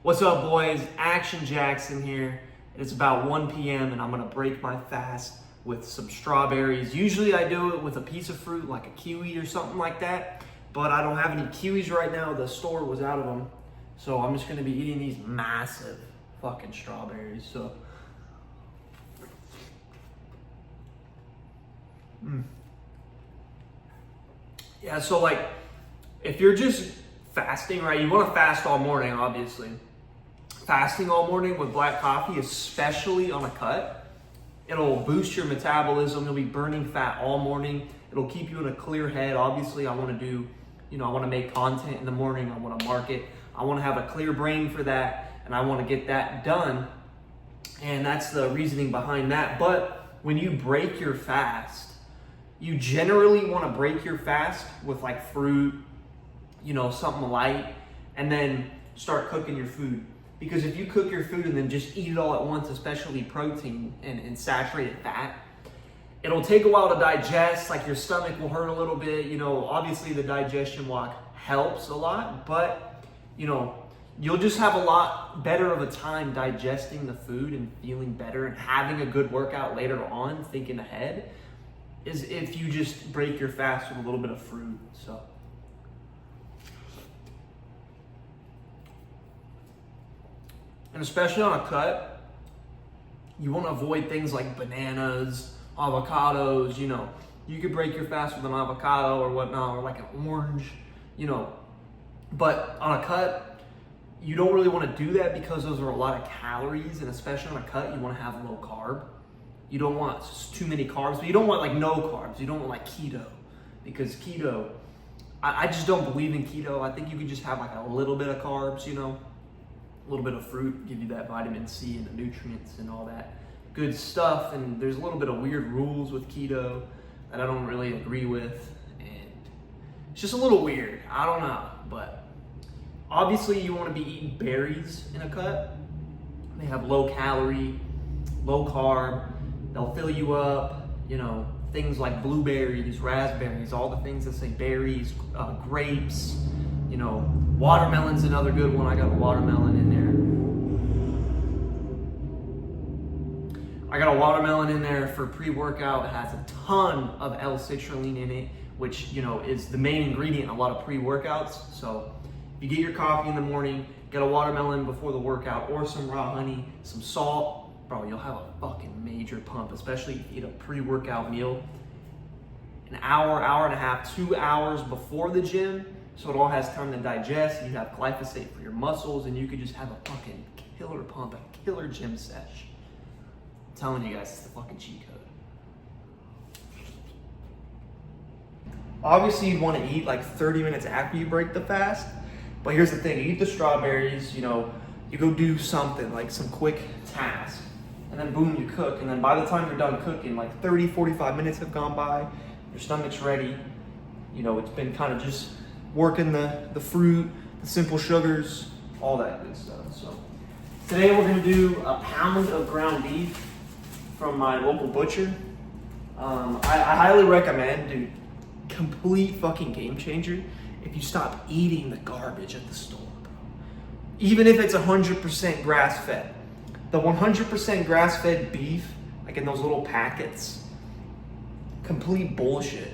What's up, boys? Action Jackson here. It's about 1 p.m. and I'm gonna break my fast with some strawberries. Usually I do it with a piece of fruit like a kiwi or something like that, but I don't have any kiwis right now. The store was out of them. So I'm just gonna be eating these massive fucking strawberries. So, yeah, so like, if you're just fasting, right, you wanna fast all morning, obviously. Fasting all morning with black coffee, especially on a cut, it'll boost your metabolism. You'll be burning fat all morning. It'll keep you in a clear head. Obviously, I wanna do, I wanna make content in the morning. I wanna market. I wanna have a clear brain for that, and I wanna get that done. And that's the reasoning behind that. But when you break your fast, you generally wanna break your fast with like fruit, something light, and then start cooking your food. Because if you cook your food and then just eat it all at once, especially protein and saturated fat, it'll take a while to digest. Like your stomach will hurt a little bit. Obviously the digestion walk helps a lot, but you'll just have a lot better of a time digesting the food and feeling better and having a good workout later on, thinking ahead, is if you just break your fast with a little bit of fruit. So. And especially on a cut, you want to avoid things like bananas, avocados, You could break your fast with an avocado or whatnot, or like an orange, But on a cut, you don't really want to do that because those are a lot of calories, and especially on a cut, you want to have low carb. You don't want too many carbs, but you don't want like no carbs. You don't want like keto, because keto, I just don't believe in keto. I think you can just have like a little bit of carbs, a little bit of fruit, give you that vitamin C and the nutrients and all that good stuff. And there's a little bit of weird rules with keto that I don't really agree with. And it's just a little weird. I don't know. But obviously you want to be eating berries in a cut. They have low calorie, low carb. They'll fill you up, things like blueberries, raspberries, all the things that say berries, grapes, watermelon's another good one. I got a watermelon in there. I got a watermelon in there for pre-workout. It has a ton of L-citrulline in it, which, is the main ingredient in a lot of pre-workouts. So if you get your coffee in the morning, get a watermelon before the workout, or some raw honey, some salt, bro, you'll have a fucking major pump, especially if you eat a pre-workout meal an hour, hour and a half, 2 hours before the gym. So it all has time to digest. You have glyphosate for your muscles, and you could just have a fucking killer pump, a killer gym sesh. I'm telling you guys, it's the fucking cheat code. Obviously, you'd want to eat like 30 minutes after you break the fast. But here's the thing, you eat the strawberries, you go do something, like some quick task, and then boom, you cook. And then by the time you're done cooking, like 30, 45 minutes have gone by, your stomach's ready. It's been kind of just working the fruit, the simple sugars, all that good stuff. So today we're gonna do a pound of ground beef from my local butcher. I highly recommend, dude, complete fucking game changer if you stop eating the garbage at the store, bro. Even if it's 100% grass-fed. The 100% grass-fed beef, like in those little packets, complete bullshit.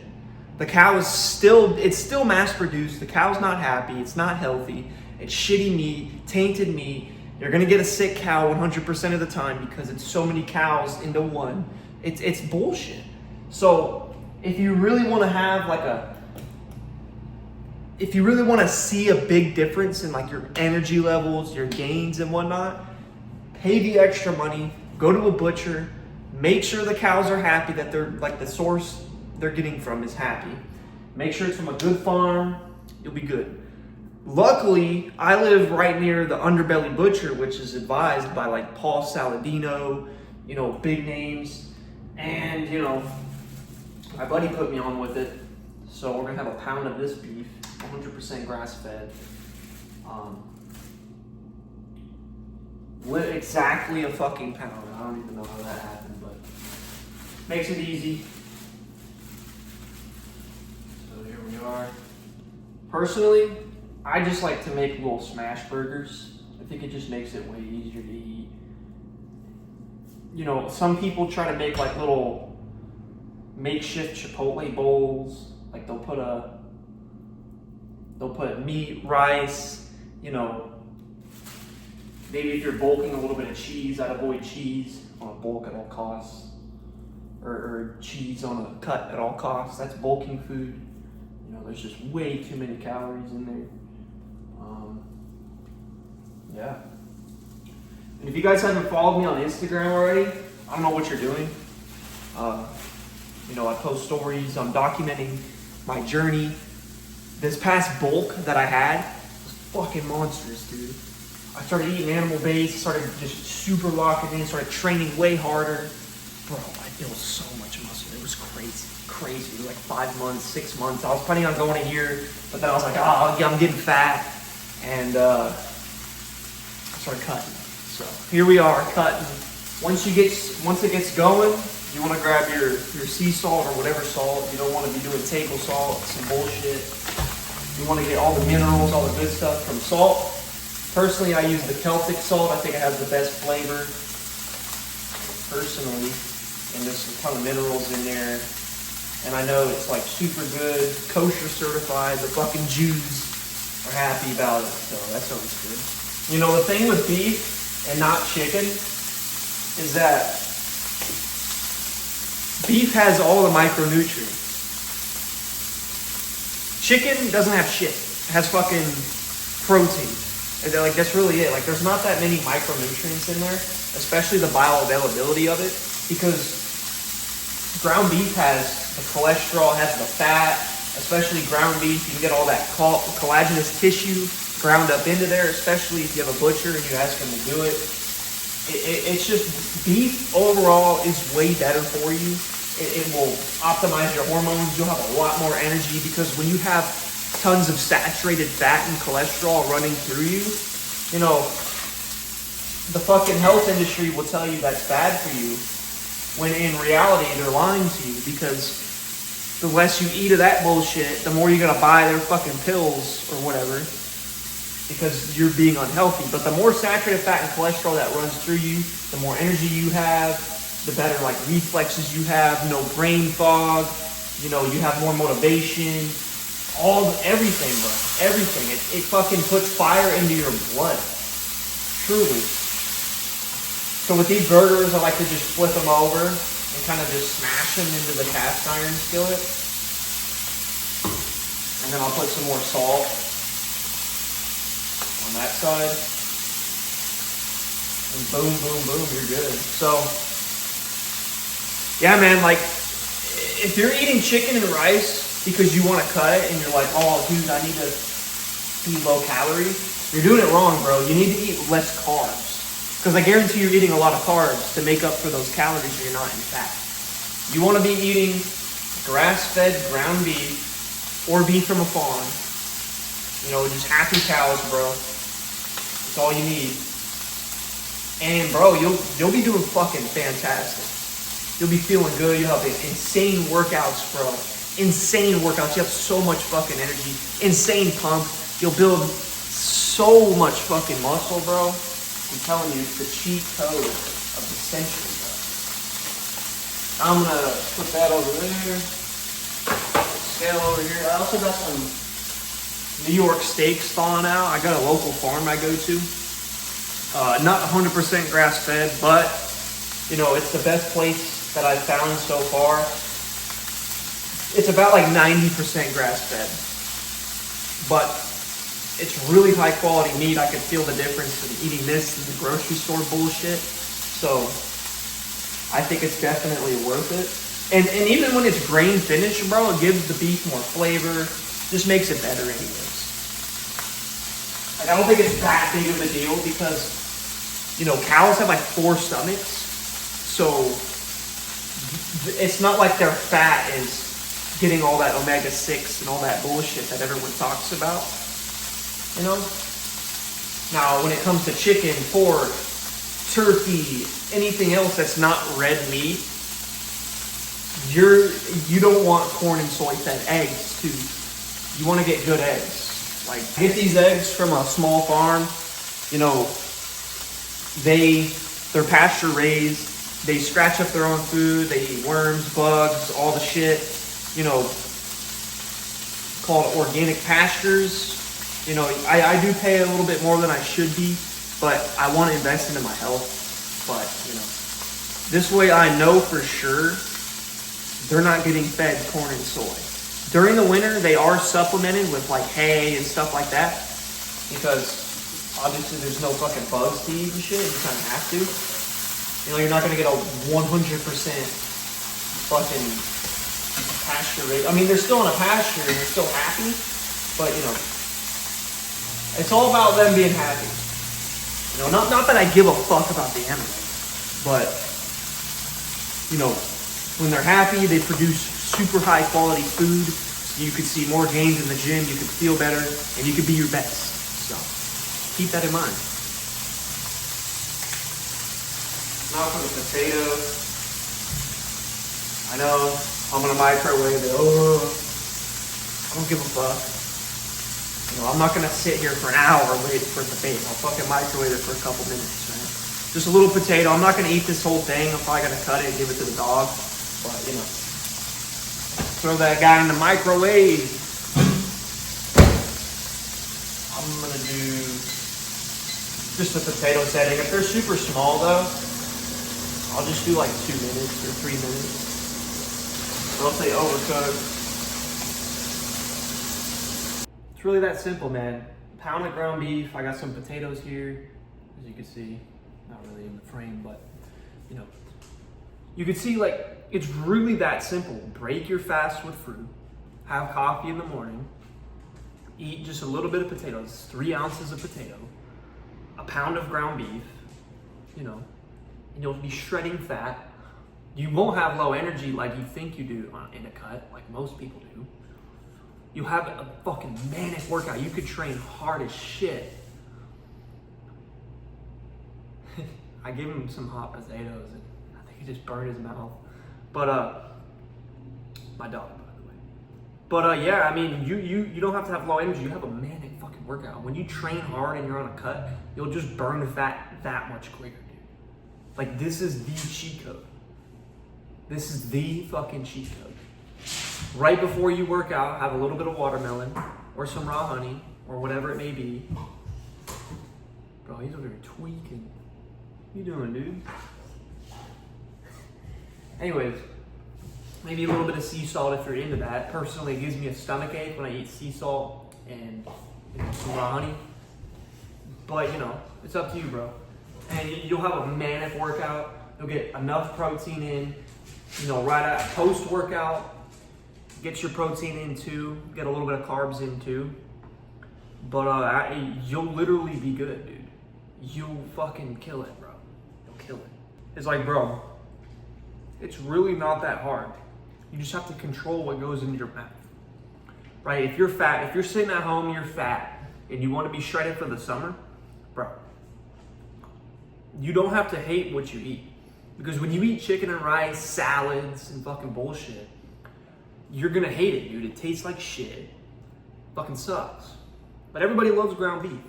The cow is it's still mass produced. The cow's not happy. It's not healthy. It's shitty meat, tainted meat. You're gonna get a sick cow 100% of the time because it's so many cows into one. It's bullshit. So if you really want to have if you really want to see a big difference in like your energy levels, your gains and whatnot, pay the extra money, go to a butcher, make sure the cows are happy, that they're like the source they're getting from is happy. Make sure it's from a good farm, you'll be good. Luckily, I live right near the Underbelly Butcher, which is advised by like Paul Saladino, big names. And, my buddy put me on with it. So we're gonna have a pound of this beef, 100% grass-fed. Exactly a fucking pound. I don't even know how that happened, but makes it easy. So here we are. Personally, I just like to make little smash burgers. If think it just makes it way easier to eat. You know, some people try to make like little makeshift Chipotle bowls. Like they'll put meat, rice, you know, maybe if you're bulking, a little bit of cheese. I'd avoid cheese on a bulk at all costs. Or cheese on a cut at all costs. That's bulking food. You know, there's just way too many calories in there. Yeah. And if you guys haven't followed me on Instagram already, I don't know what you're doing. You know, I post stories. I'm documenting my journey. This past bulk that I had was fucking monstrous, dude. I started eating animal-based, started just super locking in, started training way harder. Bro, I built so much muscle. It was crazy. Like 5 months, 6 months. I was planning on going a year, but then I was like, oh, I'm getting fat. And I started cutting. So here we are, cutting. Once it gets going, you want to grab your sea salt or whatever salt. You don't want to be doing table salt, some bullshit. You want to get all the minerals, all the good stuff from salt. Personally, I use the Celtic salt. I think it has the best flavor, personally. And there's a ton of minerals in there. And I know it's like super good, kosher certified. The fucking Jews are happy about it, so that sounds good. You know, the thing with beef and not chicken is that beef has all the micronutrients. Chicken doesn't have shit. It has fucking protein. And like, that's really it. Like, there's not that many micronutrients in there, especially the bioavailability of it, because ground beef has the cholesterol, has the fat, especially ground beef. You can get all that collagenous tissue ground up into there, especially if you have a butcher and you ask them to do it. It's just, beef overall is way better for you. It will optimize your hormones. You'll have a lot more energy, because when you have tons of saturated fat and cholesterol running through you, you know, the fucking health industry will tell you that's bad for you, when in reality they're lying to you, because the less you eat of that bullshit, the more you're gonna buy their fucking pills or whatever, because you're being unhealthy. But the more saturated fat and cholesterol that runs through you, the more energy you have, the better like reflexes you have, no brain fog, you know, you have more motivation, everything, bro, everything. It fucking puts fire into your blood, truly. So with these burgers, I like to just flip them over and kind of just smash them into the cast iron skillet. And then I'll put some more salt on that side. And boom, boom, boom, you're good. So, yeah, man, like, if you're eating chicken and rice because you want to cut it and you're like, oh, dude, I need to be low calorie, you're doing it wrong, bro. You need to eat less carbs. Because I guarantee you're eating a lot of carbs to make up for those calories and you're not in fat. You want to be eating grass-fed ground beef or beef from a farm. You know, just happy cows, bro. That's all you need. And, bro, you'll be doing fucking fantastic. You'll be feeling good. You'll have insane workouts, bro. Insane workouts. You have so much fucking energy. Insane pump. You'll build so much fucking muscle, bro. I'm telling you, it's the cheat code of the century, bro. I'm gonna put that over there. Scale over here. I also got some New York steaks thawing out. I got a local farm I go to. Not 100% grass fed, but you know, it's the best place that I've found so far. It's about like 90% grass fed, but it's really high quality meat. I could feel the difference in eating this and the grocery store bullshit. So I think it's definitely worth it. And even when it's grain finished, bro, it gives the beef more flavor. Just makes it better anyways. And I don't think it's that big of a deal because, you know, cows have like 4 stomachs. So it's not like their fat is getting all that omega-6 and all that bullshit that everyone talks about. You know? Now, when it comes to chicken, pork, turkey, anything else that's not red meat, you don't want corn and soy fed eggs too. You want to get good eggs. Like, get these eggs from a small farm. You know, they're pasture raised. They scratch up their own food. They eat worms, bugs, all the shit. You know, called organic pastures. You know, I do pay a little bit more than I should be, but I want to invest into my health. But, you know, this way I know for sure they're not getting fed corn and soy. During the winter, they are supplemented with like hay and stuff like that, because obviously there's no fucking bugs to eat and shit. You kind of have to. You know, you're not going to get a 100% fucking pasture rate. I mean, they're still in a pasture and they're still happy, but you know, it's all about them being happy. You know, not that I give a fuck about the animals, but you know, when they're happy, they produce super high quality food. So you could see more gains in the gym, you could feel better, and you could be your best. So keep that in mind. Now for the potatoes. I know I'm gonna microwave it. Oh, I don't give a fuck. You know, I'm not gonna sit here for an hour waiting for it to bake. I'll fucking microwave it for a couple minutes, right? Just a little potato. I'm not gonna eat this whole thing. I'm probably gonna cut it and give it to the dog. But you know, throw that guy in the microwave. I'm gonna do just the potato setting. If they're super small though, I'll just do like 2 minutes or 3 minutes. Or I'll say overcooked. It's really that simple, man. Pound of ground beef. I got some potatoes here, as you can see. Not really in the frame, but you know, you can see like it's really that simple. Break your fast with fruit. Have coffee in the morning. Eat just a little bit of potatoes. 3 ounces of potato. A pound of ground beef. You know, and you'll be shredding fat. You won't have low energy like you think you do in a cut, like most people do. You have a fucking manic workout. You could train hard as shit. I gave him some hot potatoes and I think he just burned his mouth. But my dog, by the way. But yeah, I mean, you don't have to have low energy. You have a manic fucking workout. When you train hard and you're on a cut, you'll just burn the fat that much quicker, dude. Like, this is the cheat code. This is the fucking cheat code. Right before you work out, have a little bit of watermelon or some raw honey or whatever it may be. Bro, he's over here tweaking. What you doing, dude? Anyways, maybe a little bit of sea salt if you're into that. Personally, it gives me a stomach ache when I eat sea salt and some raw honey. But, you know, it's up to you, bro. And you'll have a manic workout. You'll get enough protein in, you know, right at post-workout. Get your protein in too. Get a little bit of carbs in too. But you'll literally be good, dude. You'll fucking kill it, bro. You'll kill it. It's like, bro, it's really not that hard. You just have to control what goes into your mouth. Right? If you're fat, if you're sitting at home, you're fat, and you want to be shredded for the summer, bro, you don't have to hate what you eat. Because when you eat chicken and rice, salads, and fucking bullshit, you're gonna hate it, dude. It tastes like shit. Fucking sucks. But everybody loves ground beef.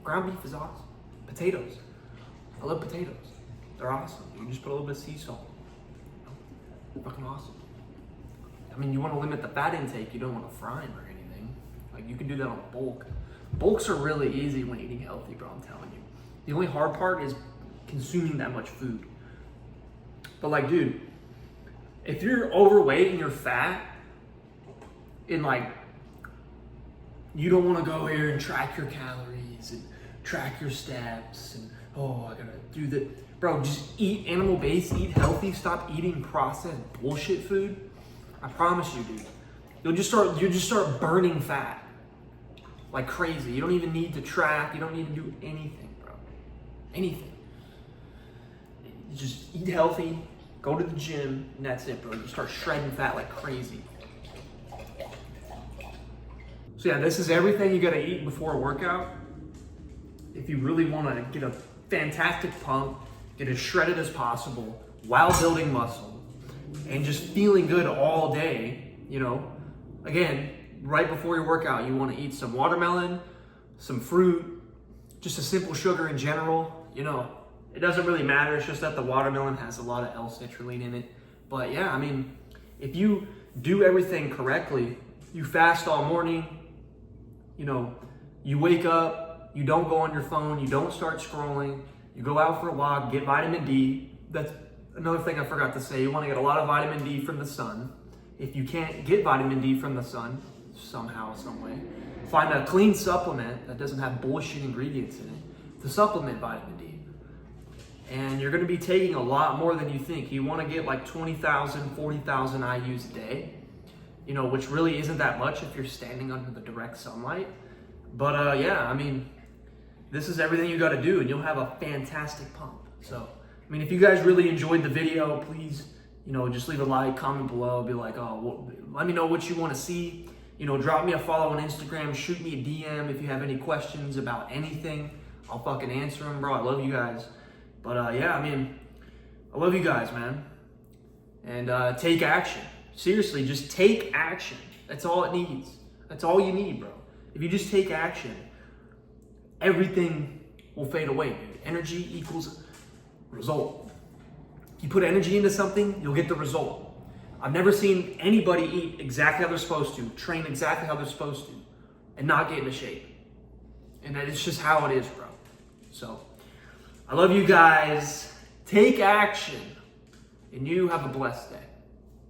Ground beef is awesome. Potatoes. I love potatoes. They're awesome. You just put a little bit of sea salt. Fucking awesome. I mean, you want to limit the fat intake. You don't want to fry them or anything. Like, you can do that on a bulk. Bulks are really easy when eating healthy, bro. I'm telling you. The only hard part is consuming that much food. But like, dude, if you're overweight and you're fat, and like, you don't want to go here and track your calories and track your steps and, oh, I gotta do that. Bro, just eat animal-based, eat healthy, stop eating processed bullshit food. I promise you, dude. You'll just start burning fat like crazy. You don't even need to track. You don't need to do anything, bro. Anything. You just eat healthy, go to the gym, and that's it, bro. You start shredding fat like crazy. So yeah, this is everything you gotta eat before a workout. If you really wanna get a fantastic pump, get as shredded as possible while building muscle and just feeling good all day, you know, again, right before your workout, you wanna eat some watermelon, some fruit, just a simple sugar in general, you know, it doesn't really matter. It's just that the watermelon has a lot of L-citrulline in it. But yeah, I mean, if you do everything correctly, you fast all morning, you know, you wake up, you don't go on your phone, you don't start scrolling, you go out for a walk, get vitamin D. That's another thing I forgot to say. You want to get a lot of vitamin D from the sun. If you can't get vitamin D from the sun, somehow, some way, find a clean supplement that doesn't have bullshit ingredients in it to supplement vitamin D. And you're going to be taking a lot more than you think. You want to get like 20,000, 40,000 IUs a day, you know, which really isn't that much if you're standing under the direct sunlight. But yeah, I mean, this is everything you got to do and you'll have a fantastic pump. So, I mean, if you guys really enjoyed the video, please, you know, just leave a like, comment below, be like, oh, well, let me know what you want to see. You know, drop me a follow on Instagram, shoot me a DM if you have any questions about anything. I'll fucking answer them, bro. I love you guys. But yeah, I mean, I love you guys, man. And take action. Seriously, just take action. That's all it needs. That's all you need, bro. If you just take action, everything will fade away, dude. Energy equals result. If you put energy into something, you'll get the result. I've never seen anybody eat exactly how they're supposed to, train exactly how they're supposed to, and not get into shape. And it's just how it is, bro. So, I love you guys. Take action. And you have a blessed day.